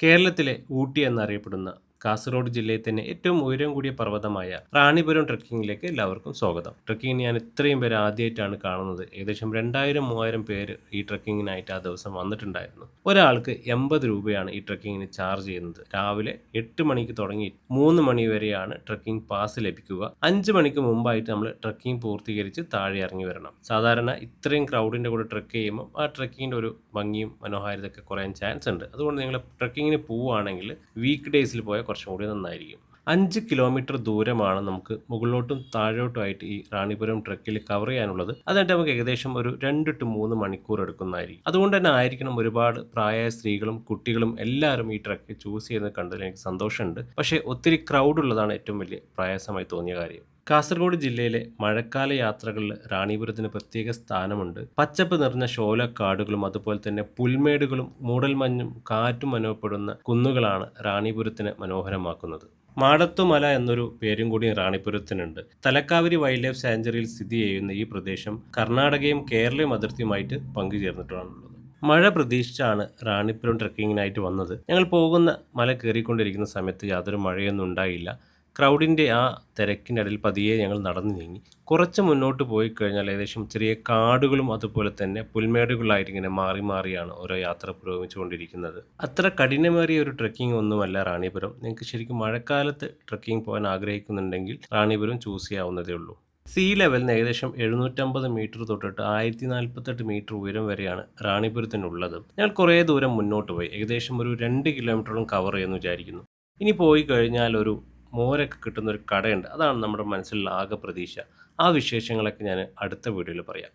കേരളത്തിലെ ഊട്ടി എന്നറിയപ്പെടുന്ന കാസർഗോഡ് ജില്ലയിൽ തന്നെ ഏറ്റവും ഉയരം കൂടിയ പർവ്വതമായ റാണിപുരം ട്രക്കിങ്ങിലേക്ക് എല്ലാവർക്കും സ്വാഗതം. ട്രക്കിങ്ങിന് ഞാൻ ഇത്രയും പേര് ആദ്യമായിട്ടാണ് കാണുന്നത്. ഏകദേശം 2000-3000 പേര് ഈ ട്രക്കിങ്ങിനായിട്ട് ആ ദിവസം വന്നിട്ടുണ്ടായിരുന്നു. ഒരാൾക്ക് 80 രൂപയാണ് ഈ ട്രക്കിങ്ങിന് ചാർജ് ചെയ്യുന്നത്. രാവിലെ 8 മണിക്ക് തുടങ്ങി 3 മണി വരെയാണ് ട്രക്കിംഗ് പാസ് ലഭിക്കുക. 5 മണിക്ക് മുമ്പായിട്ട് നമ്മൾ ട്രക്കിംഗ് പൂർത്തീകരിച്ച് താഴെ ഇറങ്ങി വരണം. സാധാരണ ഇത്രയും ക്രൗഡിൻ്റെ കൂടെ ട്രക്ക് ചെയ്യുമ്പോൾ ആ ട്രക്കിങ്ങിൻ്റെ ഒരു ഭംഗിയും മനോഹാരിതയൊക്കെ കുറയാൻ ചാൻസ് ഉണ്ട്. അതുകൊണ്ട് നിങ്ങൾ ട്രക്കിങ്ങിന് പോവുകയാണെങ്കിൽ വീക്ക് ഡേയ്സിൽ പോയാൽ കുറച്ചും കൂടി നന്നായിരിക്കും. 5 കിലോമീറ്റർ ദൂരമാണ് നമുക്ക് മുകളിലോട്ടും താഴോട്ടുമായിട്ട് ഈ റാണിപുരം ട്രക്കിൽ കവർ ചെയ്യാനുള്ളത്. അതിനായിട്ട് നമുക്ക് ഏകദേശം ഒരു 2 to 3 മണിക്കൂർ എടുക്കുന്നതായിരിക്കും. അതുകൊണ്ട് തന്നെ ആയിരിക്കണം ഒരുപാട് പ്രായമായ സ്ത്രീകളും കുട്ടികളും എല്ലാവരും ഈ ട്രക്ക് ചൂസ് ചെയ്യുന്നത് കണ്ടതിൽ എനിക്ക് സന്തോഷമുണ്ട്. പക്ഷേ ഒത്തിരി ക്രൗഡ് ഉള്ളതാണ് ഏറ്റവും വലിയ പ്രയാസമായി തോന്നിയ കാര്യം. കാസർഗോഡ് ജില്ലയിലെ മഴക്കാല യാത്രകളിൽ റാണിപുരത്തിന് പ്രത്യേക സ്ഥാനമുണ്ട്. പച്ചപ്പ് നിറഞ്ഞ ശോലക്കാടുകളും അതുപോലെ തന്നെ പുൽമേടുകളും മൂടൽമഞ്ഞും കാറ്റും അനുഭവപ്പെടുന്ന കുന്നുകളാണ് റാണിപുരത്തിനെ മനോഹരമാക്കുന്നത്. മാടത്തുമല എന്നൊരു പേരും കൂടി റാണിപുരത്തിനുണ്ട്. തലക്കാവരി വൈൽഡ് ലൈഫ് സാങ്ച്വറിയിൽ സ്ഥിതി ചെയ്യുന്ന ഈ പ്രദേശം കർണാടകയും കേരളയും അതിർത്തിയുമായിട്ട് പങ്കുചേർന്നിട്ടാണുള്ളത്. മഴ പ്രതീക്ഷിച്ചാണ് റാണിപുരം ട്രക്കിങ്ങിനായിട്ട് വന്നത്. ഞങ്ങൾ പോകുന്ന മല കയറിക്കൊണ്ടിരിക്കുന്ന സമയത്ത് യാതൊരു മഴയൊന്നും ഉണ്ടായില്ല. ക്രൗഡിൻ്റെ ആ തിരക്കിൻ്റെ ഇടയിൽ പതിയെ ഞങ്ങൾ നടന്നു നീങ്ങി. കുറച്ച് മുന്നോട്ട് പോയി കഴിഞ്ഞാൽ ഏകദേശം ചെറിയ കാടുകളും അതുപോലെ തന്നെ പുൽമേടുകളായിട്ട് ഇങ്ങനെ മാറി മാറിയാണ് ഓരോ യാത്ര പുരോഗമിച്ചുകൊണ്ടിരിക്കുന്നത്. അത്ര കഠിനമേറിയ ഒരു ട്രക്കിംഗ് ഒന്നുമല്ല റാണിപുരം. നിങ്ങൾക്ക് ശരിക്കും മഴക്കാലത്ത് ട്രക്കിംഗ് പോകാൻ ആഗ്രഹിക്കുന്നുണ്ടെങ്കിൽ റാണിപുരം ചൂസ് ചെയ്യാവുന്നതേ ഉള്ളൂ. സീ ലെവലിന് ഏകദേശം 750 മീറ്റർ തൊട്ടിട്ട് 1048 മീറ്റർ ഉയരം വരെയാണ് റാണിപുരത്തിനുള്ളത്. ഞങ്ങൾ കുറേ ദൂരം മുന്നോട്ട് പോയി. ഏകദേശം ഒരു 2 കിലോമീറ്ററോളം കവർ ചെയ്യുമെന്ന് വിചാരിക്കുന്നു. ഇനി പോയി കഴിഞ്ഞാൽ ഒരു മോരൊക്കെ കിട്ടുന്ന ഒരു കടയുണ്ട്. അതാണ് നമ്മുടെ മനസ്സിലുള്ള ആകെ പ്രതീക്ഷ. ആ വിശേഷങ്ങളൊക്കെ ഞാൻ അടുത്ത വീഡിയോയിൽ പറയാം.